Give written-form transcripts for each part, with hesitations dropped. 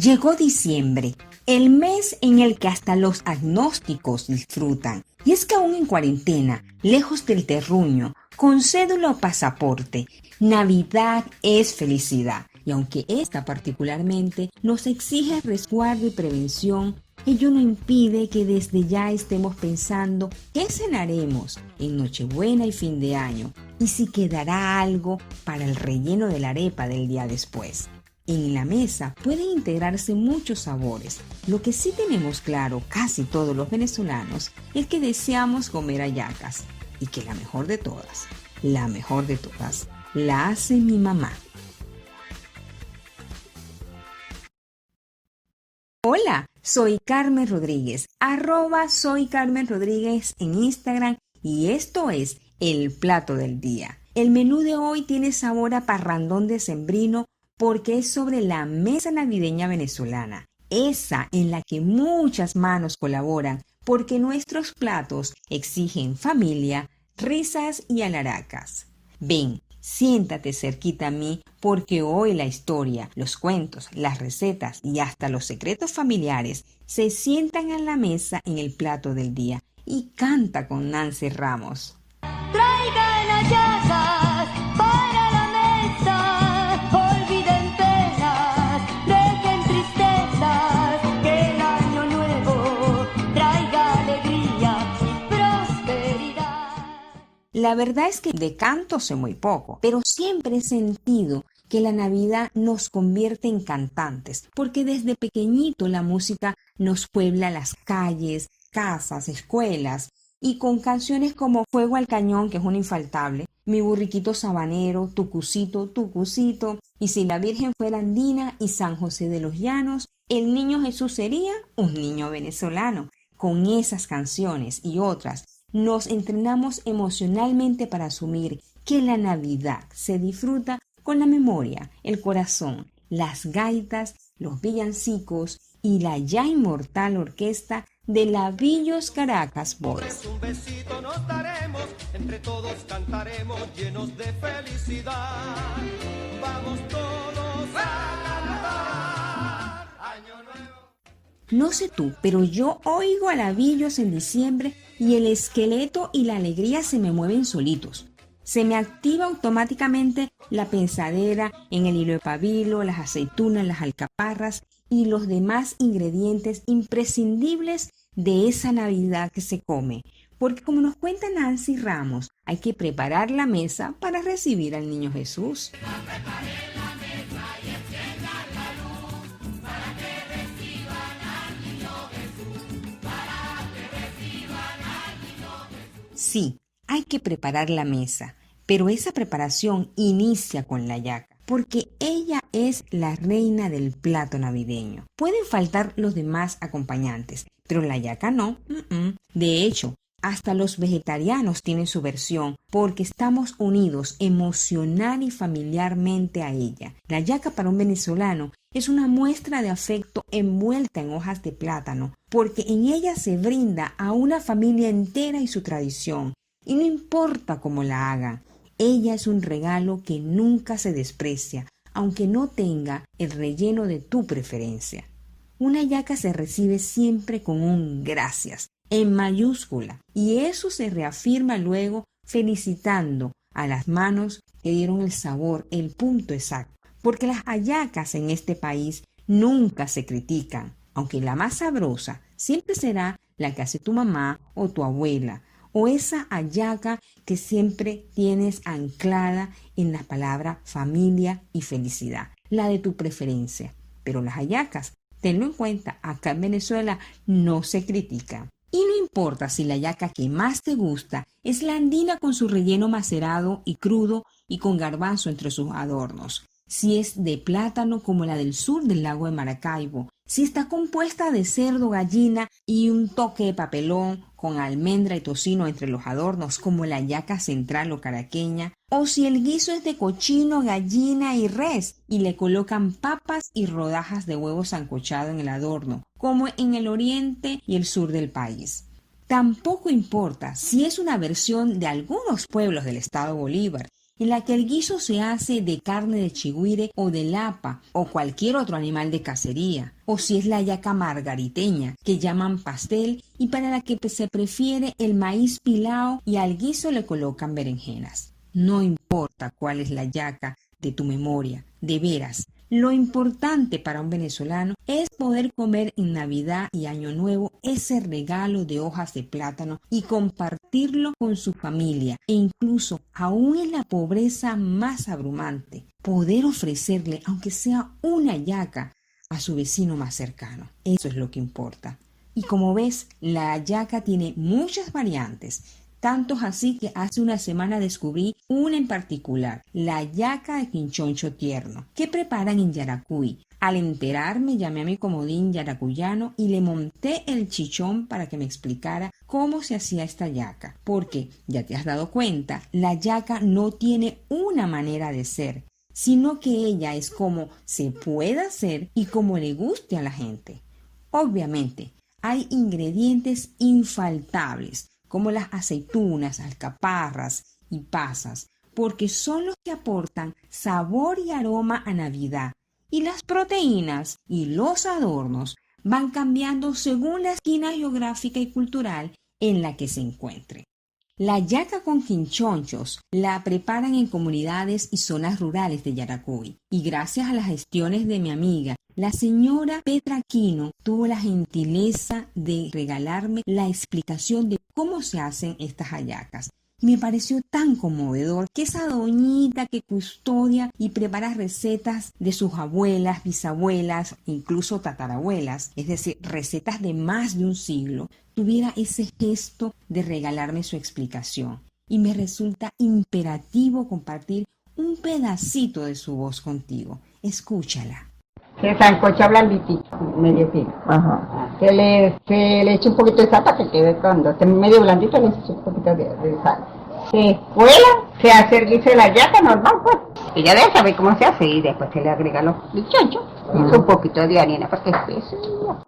Llegó diciembre, el mes en el que hasta los agnósticos disfrutan. Y es que aún en cuarentena, lejos del terruño, con cédula o pasaporte, Navidad es felicidad. Y aunque esta particularmente nos exige resguardo y prevención, ello no impide que desde ya estemos pensando qué cenaremos en Nochebuena y fin de año, y si quedará algo para el relleno de la arepa del día después. En la mesa pueden integrarse muchos sabores. Lo que sí tenemos claro casi todos los venezolanos es que deseamos comer hallacas y que la mejor de todas, la hace mi mamá. Hola, soy Carmen Rodríguez, @soy Carmen Rodríguez en Instagram y esto es El Plato del Día. El menú de hoy tiene sabor a parrandón decembrino porque es sobre la mesa navideña venezolana, esa en la que muchas manos colaboran porque nuestros platos exigen familia, risas y alaracas. Ven, siéntate cerquita a mí porque hoy la historia, los cuentos, las recetas y hasta los secretos familiares se sientan a la mesa en el plato del día y canta con Nancy Ramos. Traigan hallacas para la mesa, olviden penas, dejen tristezas, que el año nuevo traiga alegría y prosperidad. La verdad es que de canto sé muy poco, pero siempre he sentido que la Navidad nos convierte en cantantes, porque desde pequeñito la música nos puebla las calles, casas, escuelas, y con canciones como Fuego al Cañón, que es un infaltable, Mi burriquito sabanero, Tucucito, Tucucito, y Si la Virgen fuera andina y San José de los Llanos, el niño Jesús sería un niño venezolano. Con esas canciones y otras, nos entrenamos emocionalmente para asumir que la Navidad se disfruta con la memoria, el corazón, las gaitas, los villancicos y la ya inmortal orquesta de Lavillos Caracas Boys. Un besito nos daremos, entre todos cantaremos llenos de felicidad. Vamos todos a cantar. Año Nuevo. No sé tú, pero yo oigo a Lavillos en diciembre y el esqueleto y la alegría se me mueven solitos. Se me activa automáticamente la pensadera en el hilo de pabilo, las aceitunas, las alcaparras y los demás ingredientes imprescindibles de esa Navidad que se come. Porque como nos cuenta Nancy Ramos, hay que preparar la mesa para recibir al niño Jesús. Sí, hay que preparar la mesa, pero esa preparación inicia con la hallaca, porque ella es la reina del plato navideño. Pueden faltar los demás acompañantes, pero la hallaca no. De hecho, hasta los vegetarianos tienen su versión, porque estamos unidos emocional y familiarmente a ella. La hallaca para un venezolano es una muestra de afecto envuelta en hojas de plátano, porque en ella se brinda a una familia entera y su tradición. Y no importa cómo la hagan, ella es un regalo que nunca se desprecia, aunque no tenga el relleno de tu preferencia. Una hallaca se recibe siempre con un gracias, en mayúscula, y eso se reafirma luego felicitando a las manos que dieron el sabor, el punto exacto. Porque las hallacas en este país nunca se critican, aunque la más sabrosa siempre será la que hace tu mamá o tu abuela, o esa hallaca que siempre tienes anclada en la palabra familia y felicidad, la de tu preferencia. Pero las hallacas, tenlo en cuenta, acá en Venezuela no se critican. Y no importa si la hallaca que más te gusta es la andina con su relleno macerado y crudo y con garbanzo entre sus adornos, si es de plátano como la del sur del lago de Maracaibo, si está compuesta de cerdo, gallina y un toque de papelón con almendra y tocino entre los adornos como la hallaca central o caraqueña, o si el guiso es de cochino, gallina y res y le colocan papas y rodajas de huevo sancochado en el adorno, como en el oriente y el sur del país. Tampoco importa si es una versión de algunos pueblos del estado Bolívar en la que el guiso se hace de carne de chigüire o de lapa o cualquier otro animal de cacería, o si es la hallaca margariteña, que llaman pastel y para la que se prefiere el maíz pilao y al guiso le colocan berenjenas. No importa cuál es la hallaca de tu memoria, de veras. Lo importante para un venezolano es poder comer en Navidad y Año Nuevo ese regalo de hojas de plátano y compartirlo con su familia e incluso, aún en la pobreza más abrumante, poder ofrecerle, aunque sea una hallaca, a su vecino más cercano. Eso es lo que importa. Y como ves, la hallaca tiene muchas variantes. Tantos así que hace una semana descubrí una en particular, la hallaca de quinchoncho tierno, que preparan en Yaracuy. Al enterarme llamé a mi comodín yaracuyano y le monté el chichón para que me explicara cómo se hacía esta hallaca. Porque, ya te has dado cuenta, la hallaca no tiene una manera de ser, sino que ella es como se puede hacer y como le guste a la gente. Obviamente, hay ingredientes infaltables, como las aceitunas, alcaparras y pasas, porque son los que aportan sabor y aroma a Navidad. Y las proteínas y los adornos van cambiando según la esquina geográfica y cultural en la que se encuentre. La hallaca con quinchonchos la preparan en comunidades y zonas rurales de Yaracuy. Y gracias a las gestiones de mi amiga, la señora Petra Aquino tuvo la gentileza de regalarme la explicación de cómo se hacen estas hallacas. Y me pareció tan conmovedor que esa doñita que custodia y prepara recetas de sus abuelas, bisabuelas, incluso tatarabuelas, es decir, recetas de más de un siglo, tuviera ese gesto de regalarme su explicación. Y me resulta imperativo compartir un pedacito de su voz contigo. Escúchala. Se sancocha blanditito, medio fino. Ajá. Se le echa un poquito de sal para que quede cuando esté medio blandito, le echa un poquito de sal. Se cuela, se hace el guiso de la hallaca normal, pues. Ella debe saber cómo se hace y después se le agrega los bichonchos y un poquito de harina porque es espeso.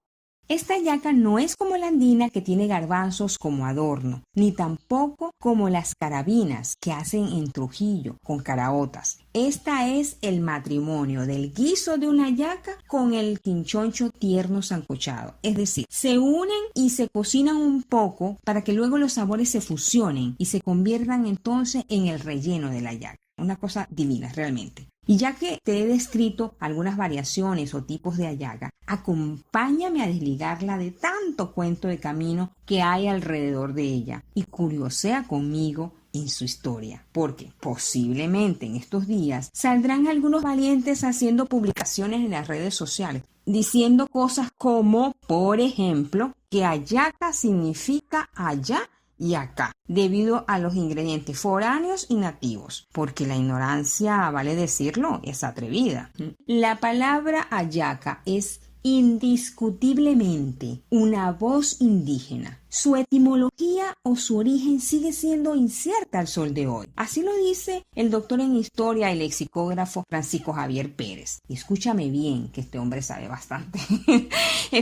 Esta hallaca no es como la andina que tiene garbanzos como adorno, ni tampoco como las carabinas que hacen en Trujillo con caraotas. Esta es el matrimonio del guiso de una hallaca con el quinchoncho tierno sancochado. Es decir, se unen y se cocinan un poco para que luego los sabores se fusionen y se conviertan entonces en el relleno de la hallaca. Una cosa divina realmente. Y ya que te he descrito algunas variaciones o tipos de hallaca, acompáñame a desligarla de tanto cuento de camino que hay alrededor de ella y curiosea conmigo en su historia, porque posiblemente en estos días saldrán algunos valientes haciendo publicaciones en las redes sociales, diciendo cosas como, por ejemplo, que hallaca significa allá y acá, debido a los ingredientes foráneos y nativos, porque la ignorancia, vale decirlo, es atrevida. La palabra hallaca es indiscutiblemente una voz indígena. Su etimología o su origen sigue siendo incierta al sol de hoy. Así lo dice el doctor en historia y lexicógrafo Francisco Javier Pérez. Y escúchame bien, que este hombre sabe bastante.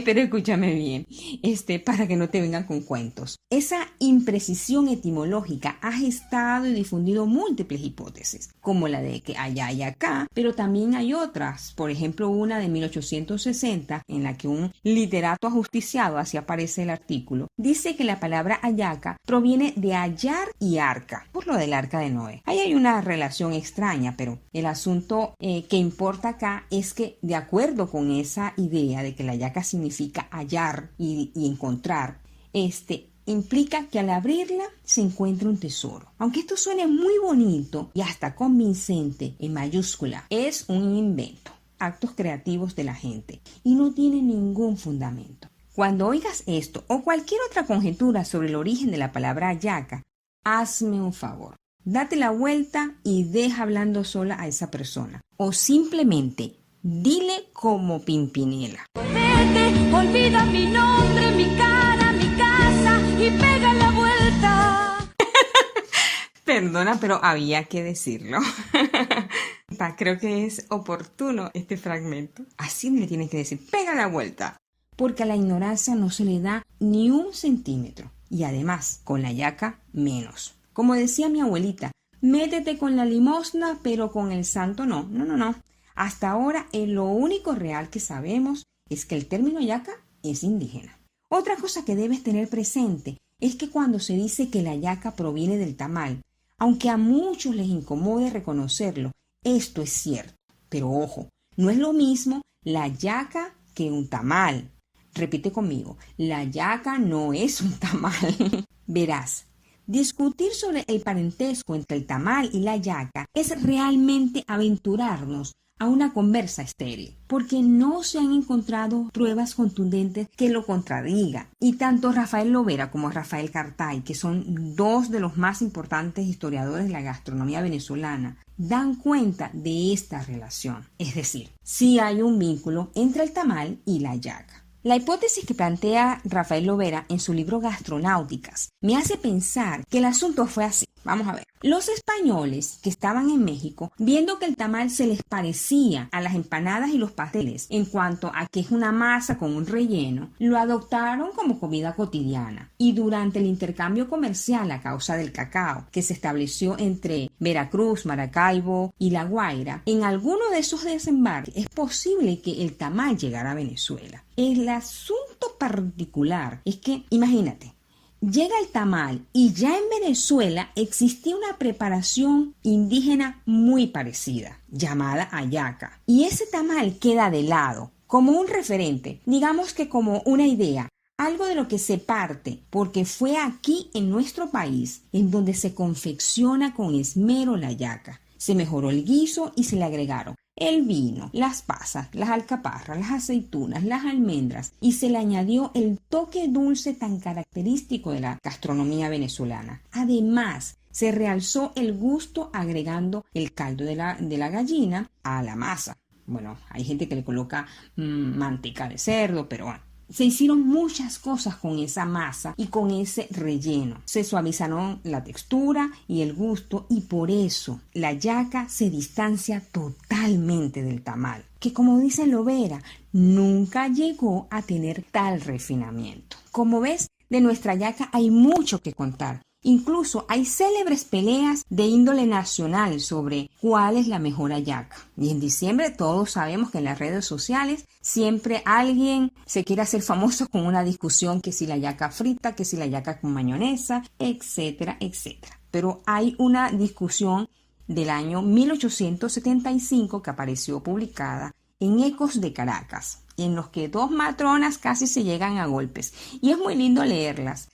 Pero escúchame bien, para que no te vengan con cuentos. Esa imprecisión etimológica ha gestado y difundido múltiples hipótesis, como la de que allá y acá, pero también hay otras. Por ejemplo, una de 1860, en la que un literato ajusticiado, así aparece el artículo, dice que la palabra hallaca proviene de hallar y arca, por lo del arca de Noé. Ahí hay una relación extraña, pero el asunto que importa acá es que, de acuerdo con esa idea de que la hallaca significa hallar y encontrar, implica que al abrirla se encuentra un tesoro. Aunque esto suene muy bonito y hasta convincente en mayúscula, es un invento, actos creativos de la gente y no tiene ningún fundamento. Cuando oigas esto o cualquier otra conjetura sobre el origen de la palabra hallaca, hazme un favor. Date la vuelta y deja hablando sola a esa persona. O simplemente dile como Pimpinela. Vete, olvida mi nombre, mi cara, mi casa y pega la vuelta. Perdona, pero había que decirlo. Creo que es oportuno este fragmento. Así le tienes que decir, pega la vuelta. Porque a la ignorancia no se le da ni un centímetro. Y además, con la hallaca, menos. Como decía mi abuelita, Métete con la limosna, pero con el santo no. No. Hasta ahora lo único real que sabemos es que el término hallaca es indígena. Otra cosa que debes tener presente es que cuando se dice que la hallaca proviene del tamal, aunque a muchos les incomode reconocerlo, esto es cierto. Pero ojo, no es lo mismo la hallaca que un tamal. Repite conmigo, la hallaca no es un tamal. Verás, discutir sobre el parentesco entre el tamal y la hallaca es realmente aventurarnos a una conversa estéril, porque no se han encontrado pruebas contundentes que lo contradigan. Y tanto Rafael Lovera como Rafael Cartay, que son dos de los más importantes historiadores de la gastronomía venezolana, dan cuenta de esta relación. Es decir, sí hay un vínculo entre el tamal y la hallaca. La hipótesis que plantea Rafael Lovera en su libro Gastronáuticas me hace pensar que el asunto fue así. Vamos a ver. Los españoles que estaban en México, viendo que el tamal se les parecía a las empanadas y los pasteles en cuanto a que es una masa con un relleno, lo adoptaron como comida cotidiana. Y durante el intercambio comercial a causa del cacao que se estableció entre Veracruz, Maracaibo y La Guaira, en alguno de esos desembarques es posible que el tamal llegara a Venezuela. El asunto particular es que, imagínate, llega el tamal y ya en Venezuela existía una preparación indígena muy parecida, llamada hallaca. Y ese tamal queda de lado, como un referente, digamos que como una idea, algo de lo que se parte, porque fue aquí en nuestro país en donde se confecciona con esmero la hallaca. Se mejoró el guiso y se le agregaron el vino, las pasas, las alcaparras, las aceitunas, las almendras y se le añadió el toque dulce tan característico de la gastronomía venezolana. Además, se realzó el gusto agregando el caldo de la gallina a la masa. Bueno, hay gente que le coloca manteca de cerdo, pero bueno. Se hicieron muchas cosas con esa masa y con ese relleno. Se suavizaron la textura y el gusto y por eso la hallaca se distancia totalmente del tamal, que como dice Lovera, nunca llegó a tener tal refinamiento. Como ves, de nuestra hallaca hay mucho que contar. Incluso hay célebres peleas de índole nacional sobre cuál es la mejor hallaca. Y en diciembre todos sabemos que en las redes sociales siempre alguien se quiere hacer famoso con una discusión que si la hallaca frita, que si la hallaca con mayonesa, etcétera, etcétera. Pero hay una discusión del año 1875 que apareció publicada en Ecos de Caracas, en los que dos matronas casi se llegan a golpes. Y es muy lindo leerlas.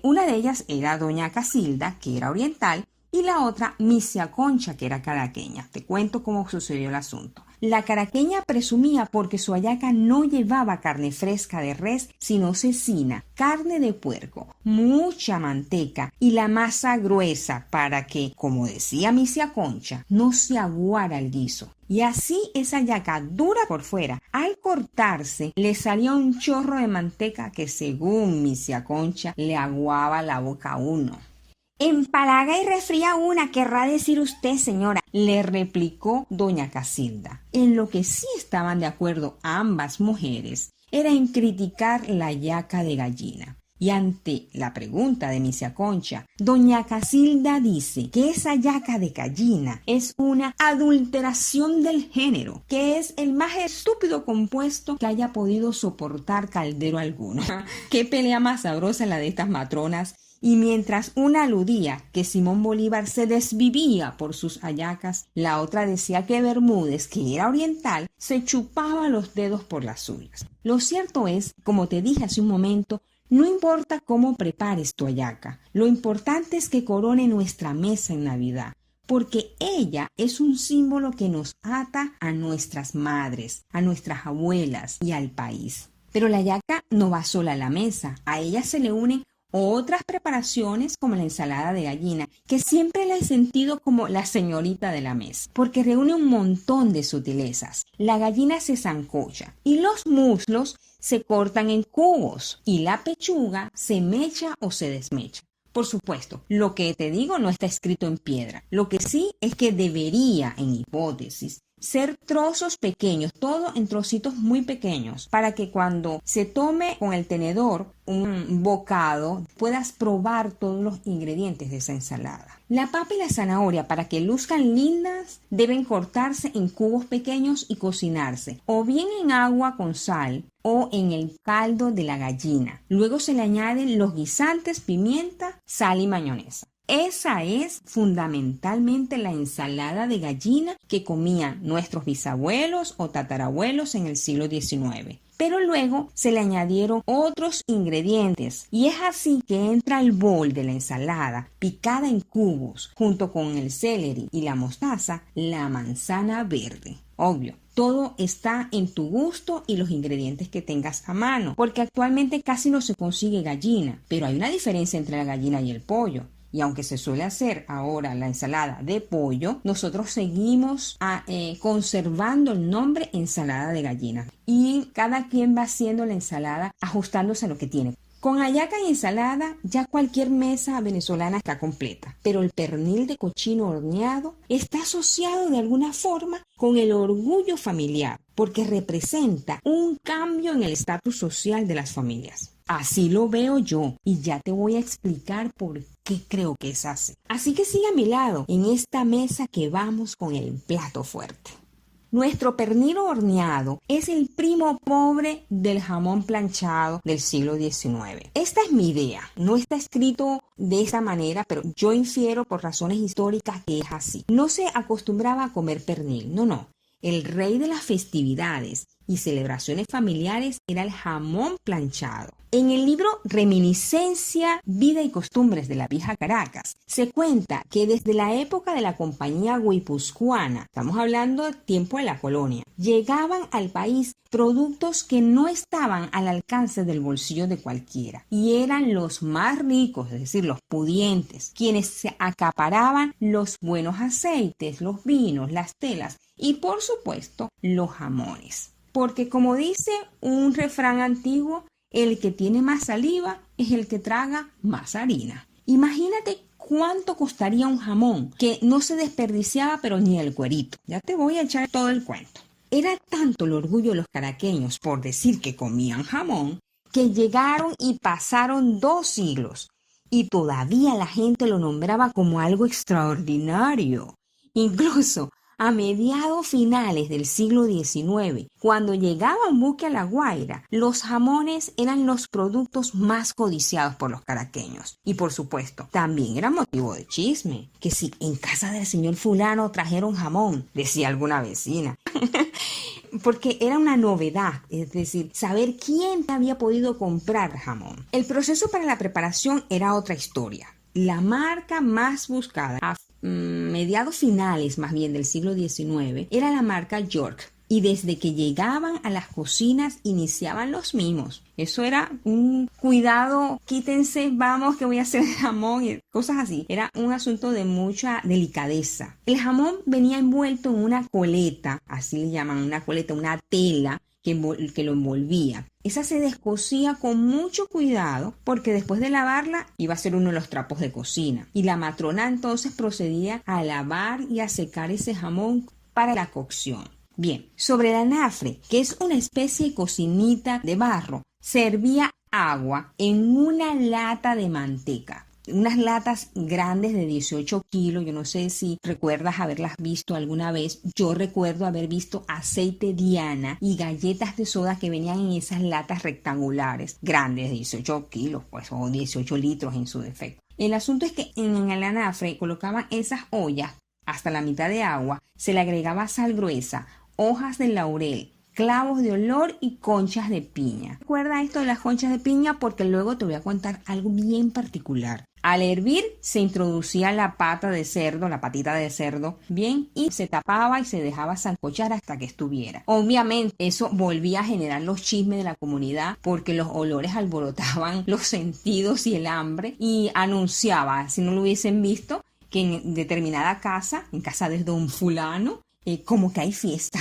Una de ellas era doña Casilda, que era oriental, y la otra Misia Concha, que era caraqueña. Te cuento cómo sucedió el asunto. La caraqueña presumía porque su hallaca no llevaba carne fresca de res, sino cecina, carne de puerco, mucha manteca y la masa gruesa para que, como decía Misia Concha, no se aguara el guiso. Y así esa hallaca dura por fuera, al cortarse, le salía un chorro de manteca que según Misia Concha le aguaba la boca a uno. Empalaga y refría una, querrá decir usted, señora, le replicó doña Casilda. En lo que sí estaban de acuerdo ambas mujeres era en criticar la hallaca de gallina. Y ante la pregunta de Misia Concha, doña Casilda dice que esa hallaca de gallina es una adulteración del género, que es el más estúpido compuesto que haya podido soportar caldero alguno. Qué pelea más sabrosa la de estas matronas. Y mientras una aludía que Simón Bolívar se desvivía por sus hallacas, la otra decía que Bermúdez, que era oriental, se chupaba los dedos por las uñas. Lo cierto es, como te dije hace un momento, no importa cómo prepares tu hallaca, lo importante es que corone nuestra mesa en Navidad, porque ella es un símbolo que nos ata a nuestras madres, a nuestras abuelas y al país. Pero la hallaca no va sola a la mesa, a ella se le unen otras preparaciones como la ensalada de gallina, que siempre la he sentido como la señorita de la mesa, porque reúne un montón de sutilezas. La gallina se sancocha y los muslos se cortan en cubos y la pechuga se mecha o se desmecha. Por supuesto, lo que te digo no está escrito en piedra. Lo que sí es que debería, en hipótesis, ser trozos pequeños, todo en trocitos muy pequeños, para que cuando se tome con el tenedor un bocado puedas probar todos los ingredientes de esa ensalada. La papa y la zanahoria, para que luzcan lindas, deben cortarse en cubos pequeños y cocinarse, o bien en agua con sal o en el caldo de la gallina. Luego se le añaden los guisantes, pimienta, sal y mayonesa. Esa es fundamentalmente la ensalada de gallina que comían nuestros bisabuelos o tatarabuelos en el siglo XIX. Pero luego se le añadieron otros ingredientes y es así que entra el bol de la ensalada picada en cubos junto con el celery y la mostaza, la manzana verde. Obvio, todo está en tu gusto y los ingredientes que tengas a mano, porque actualmente casi no se consigue gallina, pero hay una diferencia entre la gallina y el pollo. Y aunque se suele hacer ahora la ensalada de pollo, nosotros seguimos conservando el nombre ensalada de gallina. Y cada quien va haciendo la ensalada ajustándose a lo que tiene. Con hallaca y ensalada ya cualquier mesa venezolana está completa, pero el pernil de cochino horneado está asociado de alguna forma con el orgullo familiar, porque representa un cambio en el estatus social de las familias. Así lo veo yo y ya te voy a explicar por qué creo que es así. Así que sigue a mi lado en esta mesa que vamos con el plato fuerte. Nuestro pernil horneado es el primo pobre del jamón planchado del siglo XIX. Esta es mi idea. No está escrito de esta manera, pero yo infiero por razones históricas que es así. No se acostumbraba a comer pernil, no. El rey de las festividades y celebraciones familiares era el jamón planchado. En el libro Reminiscencia, Vida y Costumbres de la Vieja Caracas, se cuenta que desde la época de la compañía guipuzcoana, estamos hablando del tiempo de la colonia, llegaban al país productos que no estaban al alcance del bolsillo de cualquiera y eran los más ricos, es decir, los pudientes, quienes se acaparaban los buenos aceites, los vinos, las telas y por supuesto los jamones. Porque como dice un refrán antiguo, el que tiene más saliva es el que traga más harina. Imagínate cuánto costaría un jamón que no se desperdiciaba pero ni el cuerito. Ya te voy a echar todo el cuento. Era tanto el orgullo de los caraqueños por decir que comían jamón que llegaron y pasaron 2 siglos y todavía la gente lo nombraba como algo extraordinario. Incluso a mediados finales del siglo XIX, cuando llegaba un buque a La Guaira, los jamones eran los productos más codiciados por los caraqueños. Y por supuesto, también era motivo de chisme, que si en casa del señor fulano trajeron jamón, decía alguna vecina. Porque era una novedad, es decir, saber quién había podido comprar jamón. El proceso para la preparación era otra historia. La marca más buscada a mediados finales más bien del siglo XIX era la marca York y desde que llegaban a las cocinas iniciaban los mimos. Eso era un cuidado, quítense, vamos que voy a hacer jamón y cosas así. Era un asunto de mucha delicadeza. El jamón venía envuelto en una coleta, así le llaman, una coleta, una tela que lo envolvía. Esa se descosía con mucho cuidado porque después de lavarla iba a ser uno de los trapos de cocina. Y la matrona entonces procedía a lavar y a secar ese jamón para la cocción. Bien, sobre el anafre, que es una especie de cocinita de barro, servía agua en una lata de manteca. Unas latas grandes de 18 kilos, yo no sé si recuerdas haberlas visto alguna vez. Yo recuerdo haber visto aceite Diana y galletas de soda que venían en esas latas rectangulares, grandes de 18 kilos, pues, o 18 litros en su defecto. El asunto es que en el anafre colocaban esas ollas hasta la mitad de agua, se le agregaba sal gruesa, hojas de laurel, clavos de olor y conchas de piña. Recuerda esto de las conchas de piña porque luego te voy a contar algo bien particular. Al hervir se introducía la patita de cerdo, bien, y se tapaba y se dejaba sancochar hasta que estuviera. Obviamente eso volvía a generar los chismes de la comunidad porque los olores alborotaban los sentidos y el hambre y anunciaba, si no lo hubiesen visto, que en determinada casa, en casa de don fulano, como que hay fiesta.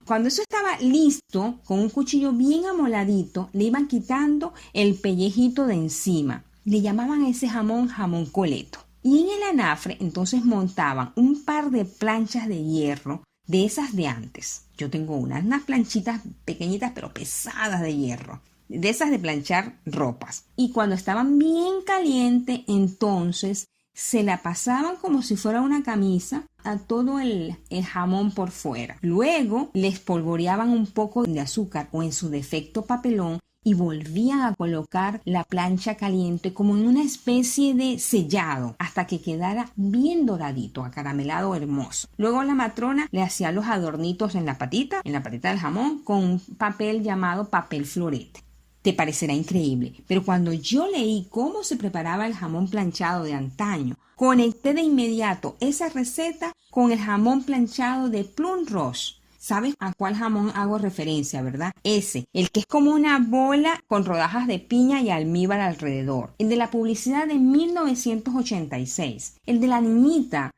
Cuando eso estaba listo, con un cuchillo bien amoladito, le iban quitando el pellejito de encima. Le llamaban a ese jamón coleto. Y en el anafre entonces montaban un par de planchas de hierro de esas de antes. Yo tengo unas planchitas pequeñitas pero pesadas de hierro, de esas de planchar ropas. Y cuando estaban bien calientes, entonces se la pasaban como si fuera una camisa a todo el jamón por fuera. Luego le espolvoreaban un poco de azúcar o en su defecto papelón y volvían a colocar la plancha caliente como en una especie de sellado hasta que quedara bien doradito, acaramelado, hermoso. Luego la matrona le hacía los adornitos en la patita del jamón con un papel llamado papel florete. Te parecerá increíble, pero cuando yo leí cómo se preparaba el jamón planchado de antaño, conecté de inmediato esa receta con el jamón planchado de Plum Roche. ¿Sabes a cuál jamón hago referencia, verdad? Ese, el que es como una bola con rodajas de piña y almíbar alrededor. El de la publicidad de 1986. El de la niñita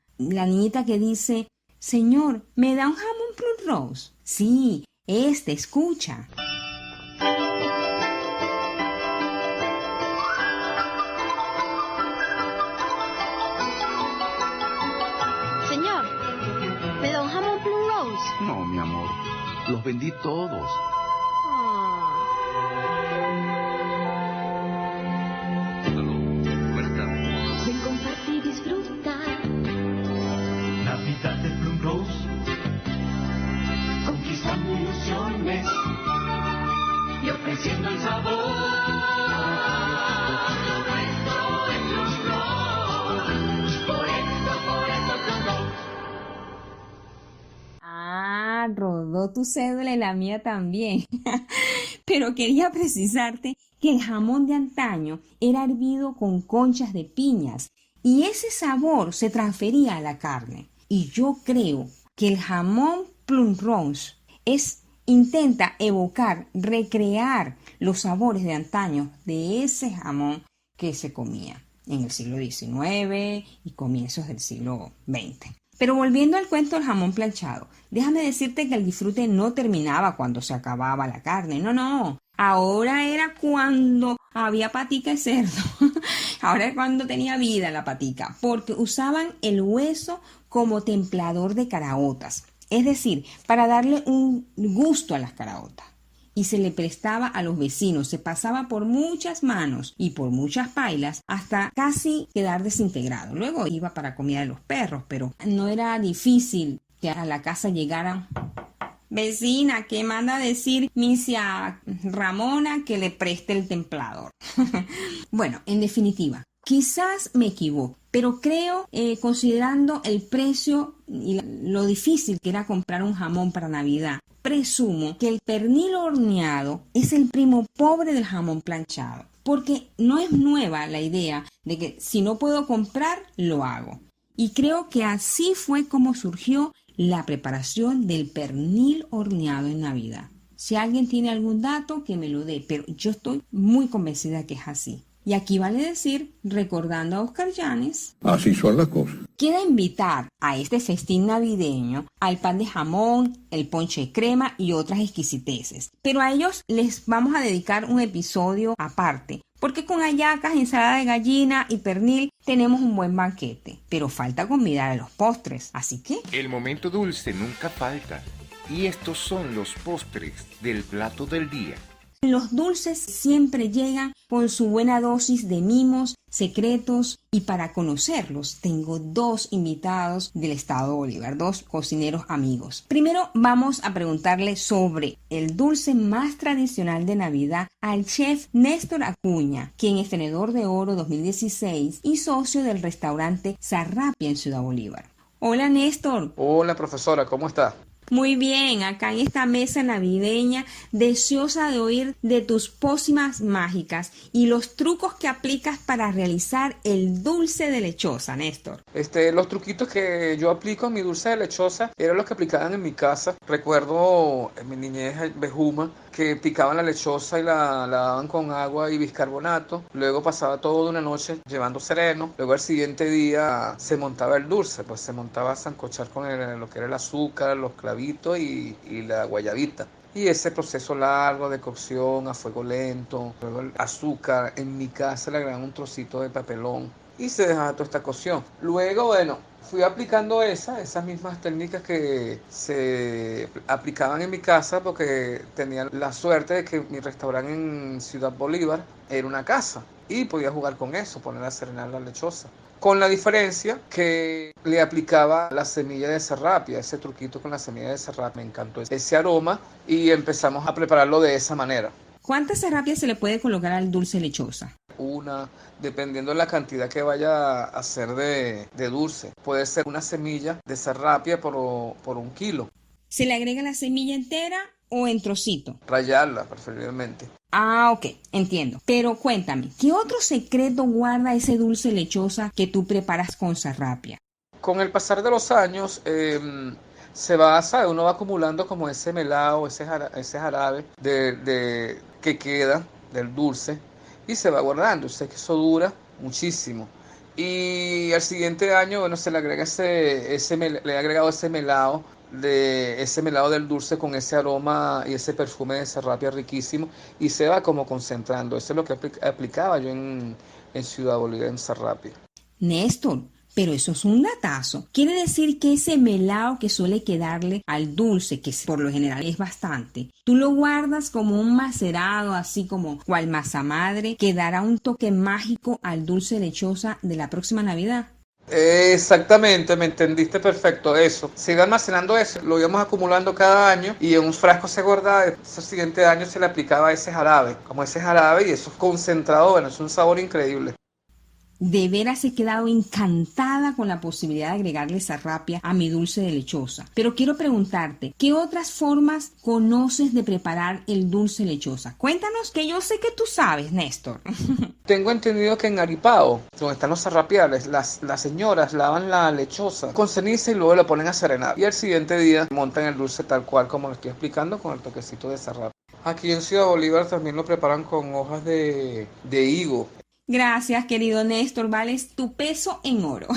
que dice, señor, ¿me da un jamón Plum Roche? Sí, escucha. Señor, ¿me da un jamón Plum Rose? No, mi amor, los vendí todos. Aló, buenas tardes. Ven, comparte y disfruta. Navidad de Plum Rose, conquistando ilusiones y ofreciendo el sabor. Lo nuestro es Plum Rose, por eso Plum Rose. Ah, rodó tu cédula y la mía también. Pero quería precisarte que el jamón de antaño era hervido con conchas de piñas y ese sabor se transfería a la carne. Y yo creo que el jamón Plum Roche intenta evocar, recrear los sabores de antaño de ese jamón que se comía en el siglo XIX y comienzos del siglo XX. Pero volviendo al cuento del jamón planchado, déjame decirte que el disfrute no terminaba cuando se acababa la carne. No. Ahora era cuando había patica de cerdo. Ahora es cuando tenía vida la patica, porque usaban el hueso como templador de caraotas. Es decir, para darle un gusto a las caraotas. Y se le prestaba a los vecinos, se pasaba por muchas manos y por muchas pailas hasta casi quedar desintegrado. Luego iba para comida de los perros, pero no era difícil que a la casa llegaran: vecina, ¿qué manda a decir misia Ramona que le preste el templador? Bueno, en definitiva, quizás me equivoco, pero creo, considerando el precio y lo difícil que era comprar un jamón para Navidad, presumo que el pernil horneado es el primo pobre del jamón planchado, porque no es nueva la idea de que si no puedo comprar, lo hago. Y creo que así fue como surgió la preparación del pernil horneado en Navidad. Si alguien tiene algún dato, que me lo dé, pero yo estoy muy convencida que es así. Y aquí vale decir, recordando a Oscar Llanes, Así son las cosas. quiere invitar a este festín navideño al pan de jamón, el ponche de crema y otras exquisiteces. Pero a ellos les vamos a dedicar un episodio aparte, porque con hallacas, ensalada de gallina y pernil tenemos un buen banquete. Pero falta convidar a los postres, así que... El momento dulce nunca falta. Y estos son los postres del plato del día. Los dulces siempre llegan con su buena dosis de mimos, secretos, y para conocerlos tengo dos invitados del estado Bolívar, dos cocineros amigos. Primero vamos a preguntarle sobre el dulce más tradicional de Navidad al chef Néstor Acuña, quien es tenedor de oro 2016 y socio del restaurante Sarrapia en Ciudad Bolívar. Hola Néstor. Hola profesora, ¿cómo está? Muy bien, acá en esta mesa navideña, deseosa de oír de tus pócimas mágicas y los trucos que aplicas para realizar el dulce de lechosa, Néstor. Los truquitos que yo aplico en mi dulce de lechosa eran los que aplicaban en mi casa. Recuerdo en mi niñez Bejuma que picaban la lechosa y la lavaban con agua y bicarbonato. Luego pasaba toda una noche llevando sereno. Luego al siguiente día se montaba el dulce, pues se montaba a sancochar con lo que era el azúcar, los clavitos y la guayabita. Y ese proceso largo de cocción a fuego lento, luego el azúcar, en mi casa le agregaban un trocito de papelón y se dejaba toda esta cocción. Luego, bueno, Fui aplicando esas mismas técnicas que se aplicaban en mi casa porque tenía la suerte de que mi restaurante en Ciudad Bolívar era una casa y podía jugar con eso, poner a serenar la lechosa. Con la diferencia que le aplicaba la semilla de serrapia, ese truquito con la semilla de serrapia, me encantó ese aroma y empezamos a prepararlo de esa manera. ¿Cuántas serrapias se le puede colocar al dulce lechosa? Una, dependiendo de la cantidad que vaya a hacer de dulce. Puede ser una semilla de serrapia por 1 kilo. ¿Se le agrega la semilla entera o en trocito? Rallarla, preferiblemente. Ah, ok, entiendo. Pero cuéntame, ¿qué otro secreto guarda ese dulce lechosa que tú preparas con serrapia? Con el pasar de los años, se va, ¿sabe? Uno va acumulando como ese melado, ese jarabe que queda del dulce y se va guardando. Sé que eso dura muchísimo. Y al siguiente año, bueno, se le agrega le he agregado ese melado del dulce con ese aroma y ese perfume de serrapia riquísimo y se va como concentrando. Eso es lo que aplicaba yo en Ciudad Bolívar, en serrapia. Néstor, pero eso es un datazo. Quiere decir que ese melado que suele quedarle al dulce, que por lo general es bastante, tú lo guardas como un macerado, así como cual masa madre, que dará un toque mágico al dulce lechosa de la próxima Navidad. Exactamente, me entendiste perfecto eso. Se iba almacenando eso, lo íbamos acumulando cada año y en un frasco se guardaba. Ese siguiente año se le aplicaba ese jarabe, y eso es concentrado, bueno, es un sabor increíble. De veras he quedado encantada con la posibilidad de agregarle serrapia a mi dulce de lechosa. Pero quiero preguntarte, ¿qué otras formas conoces de preparar el dulce lechosa? Cuéntanos, que yo sé que tú sabes, Néstor. Tengo entendido que en Aripao, donde están los serrapiales, las señoras lavan la lechosa con ceniza y luego la ponen a serenar. Y al siguiente día montan el dulce tal cual como lo estoy explicando, con el toquecito de serrapia. Aquí en Ciudad Bolívar también lo preparan con hojas de higo. Gracias, querido Néstor, vales tu peso en oro.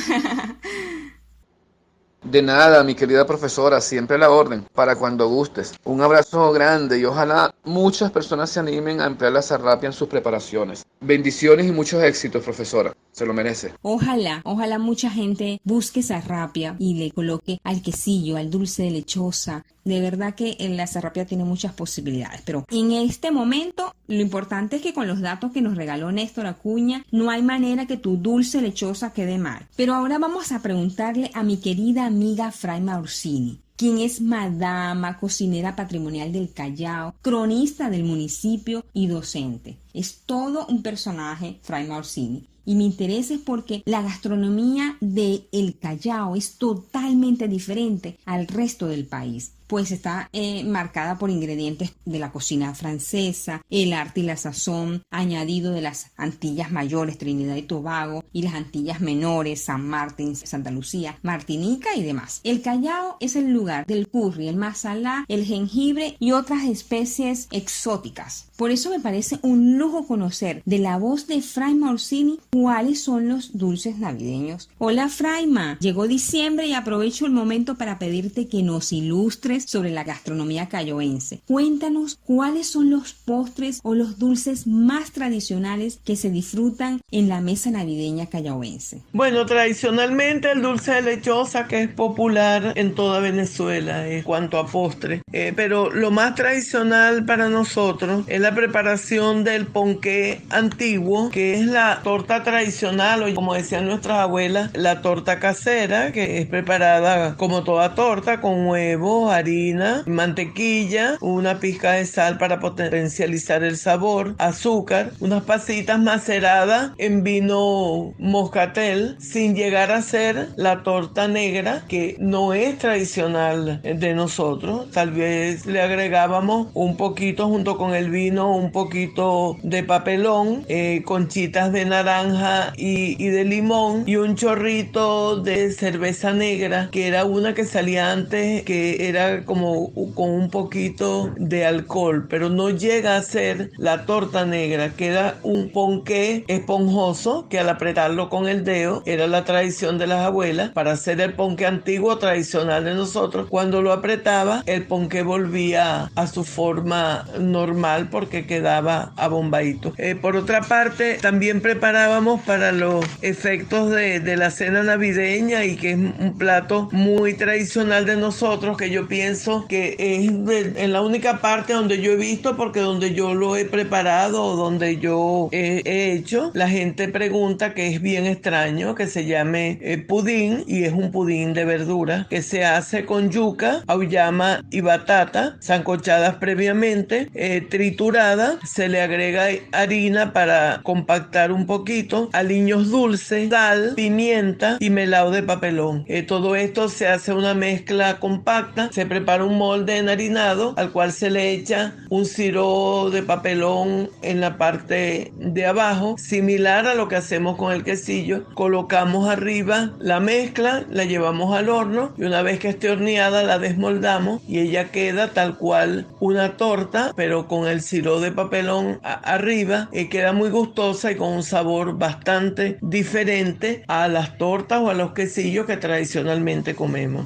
De nada, mi querida profesora, siempre a la orden, para cuando gustes. Un abrazo grande y ojalá muchas personas se animen a emplear la serrapia en sus preparaciones. Bendiciones y muchos éxitos, profesora. Se lo merece. Ojalá mucha gente busque serrapia y le coloque al quesillo, al dulce de lechosa. De verdad que la serrapia tiene muchas posibilidades, pero en este momento lo importante es que con los datos que nos regaló Néstor Acuña no hay manera que tu dulce lechosa quede mal. Pero ahora vamos a preguntarle a mi querida amiga Fraima Orsini, quien es madama, cocinera patrimonial del Callao, cronista del municipio y docente. Es todo un personaje, Fraima Orsini. Y mi interés es porque la gastronomía de El Callao es totalmente diferente al resto del país, pues está marcada por ingredientes de la cocina francesa, el arte y la sazón, añadido de las Antillas Mayores, Trinidad y Tobago, y las Antillas Menores, San Martín, Santa Lucía, Martinica y demás. El Callao es el lugar del curry, el masala, el jengibre y otras especies exóticas. Por eso me parece un lujo conocer de la voz de Fraima Orsini cuáles son los dulces navideños. Hola Fraima, llegó diciembre y aprovecho el momento para pedirte que nos ilustres sobre la gastronomía cayoense. Cuéntanos cuáles son los postres o los dulces más tradicionales que se disfrutan en la mesa navideña cayoense. Bueno, tradicionalmente el dulce de lechosa, que es popular en toda Venezuela en cuanto a postre, pero lo más tradicional para nosotros es la preparación del ponqué antiguo, que es la torta tradicional, o como decían nuestras abuelas, la torta casera, que es preparada como toda torta con huevo, harina, mantequilla, una pizca de sal para potencializar el sabor, azúcar, unas pasitas maceradas en vino moscatel, sin llegar a ser la torta negra, que no es tradicional de nosotros. Tal vez le agregábamos un poquito junto con el vino, un poquito de papelón, conchitas de naranja y de limón, y un chorrito de cerveza negra, que era una que salía antes, que era queda como con un poquito de alcohol, pero no llega a ser la torta negra, queda un ponqué esponjoso que al apretarlo con el dedo, era la tradición de las abuelas para hacer el ponqué antiguo tradicional de nosotros. Cuando lo apretaba, el ponqué volvía a su forma normal porque quedaba abombadito. Por otra parte, también preparábamos para los efectos de la cena navideña, y que es un plato muy tradicional de nosotros, que yo pienso que es en la única parte donde yo he visto, porque donde yo lo he preparado o donde yo he hecho, la gente pregunta que es bien extraño que se llame pudín, y es un pudín de verdura que se hace con yuca, auyama y batata sancochadas previamente, triturada, se le agrega harina para compactar un poquito, aliños dulces, sal, pimienta y melado de papelón. Todo esto se hace una mezcla compacta, se prepara un molde enharinado al cual se le echa un siro de papelón en la parte de abajo, similar a lo que hacemos con el quesillo. Colocamos arriba la mezcla, la llevamos al horno y una vez que esté horneada la desmoldamos y ella queda tal cual una torta, pero con el siro de papelón arriba. Queda muy gustosa y con un sabor bastante diferente a las tortas o a los quesillos que tradicionalmente comemos.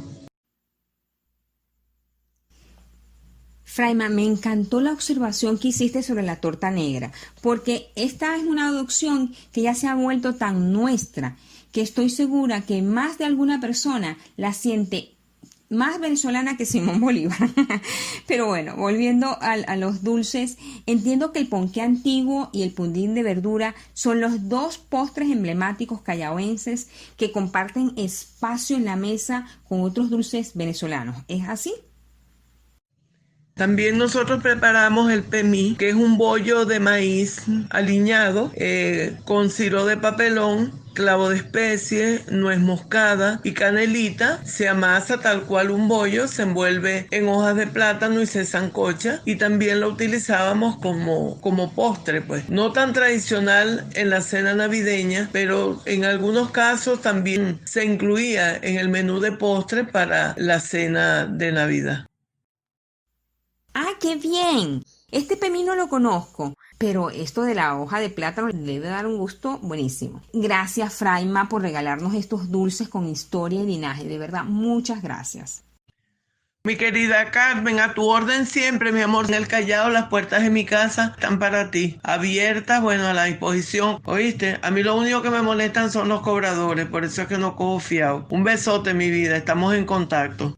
Fraima, me encantó la observación que hiciste sobre la torta negra, porque esta es una adopción que ya se ha vuelto tan nuestra, que estoy segura que más de alguna persona la siente más venezolana que Simón Bolívar. Pero bueno, volviendo a los dulces, entiendo que el ponqué antiguo y el pudín de verdura son los dos postres emblemáticos callawenses que comparten espacio en la mesa con otros dulces venezolanos. ¿Es así? También nosotros preparamos el pemí, que es un bollo de maíz aliñado con siro de papelón, clavo de especie, nuez moscada y canelita. Se amasa tal cual un bollo, se envuelve en hojas de plátano y se sancocha, y también lo utilizábamos como postre, pues. No tan tradicional en la cena navideña, pero en algunos casos también se incluía en el menú de postre para la cena de Navidad. ¡Ah, qué bien! Este pemí no lo conozco, pero esto de la hoja de plátano le debe dar un gusto buenísimo. Gracias, Fraima, por regalarnos estos dulces con historia y linaje. De verdad, muchas gracias. Mi querida Carmen, a tu orden siempre, mi amor. En el Callao las puertas de mi casa están para ti, abiertas, bueno, a la disposición. ¿Oíste? A mí lo único que me molestan son los cobradores, por eso es que no cojo fiado. Un besote, mi vida, estamos en contacto.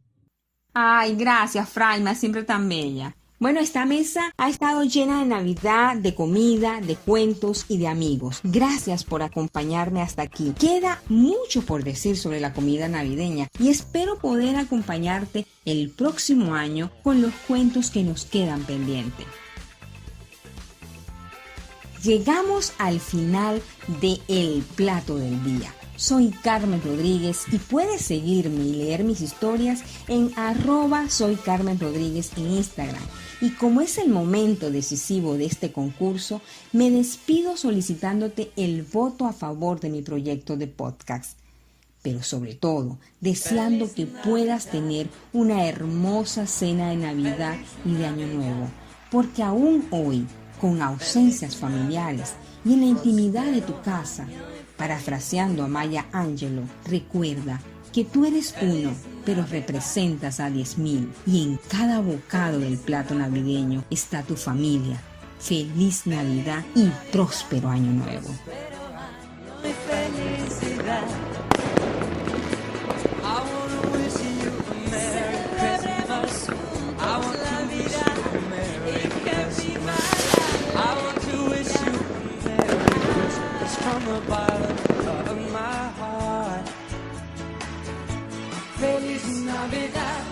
Ay, gracias, Fraima, siempre tan bella. Bueno, esta mesa ha estado llena de Navidad, de comida, de cuentos y de amigos. Gracias por acompañarme hasta aquí. Queda mucho por decir sobre la comida navideña y espero poder acompañarte el próximo año con los cuentos que nos quedan pendientes. Llegamos al final de El Plato del Día. Soy Carmen Rodríguez y puedes seguirme y leer mis historias en @soycarmenrodríguez en Instagram. Y como es el momento decisivo de este concurso, me despido solicitándote el voto a favor de mi proyecto de podcast. Pero sobre todo, deseando que puedas tener una hermosa cena de Navidad y de Año Nuevo. Porque aún hoy, con ausencias familiares y en la intimidad de tu casa, parafraseando a Maya Angelou, recuerda que tú eres uno, pero representas a 10.000 y en cada bocado del plato navideño está tu familia. Feliz Navidad y próspero Año Nuevo. Feliz Navidad.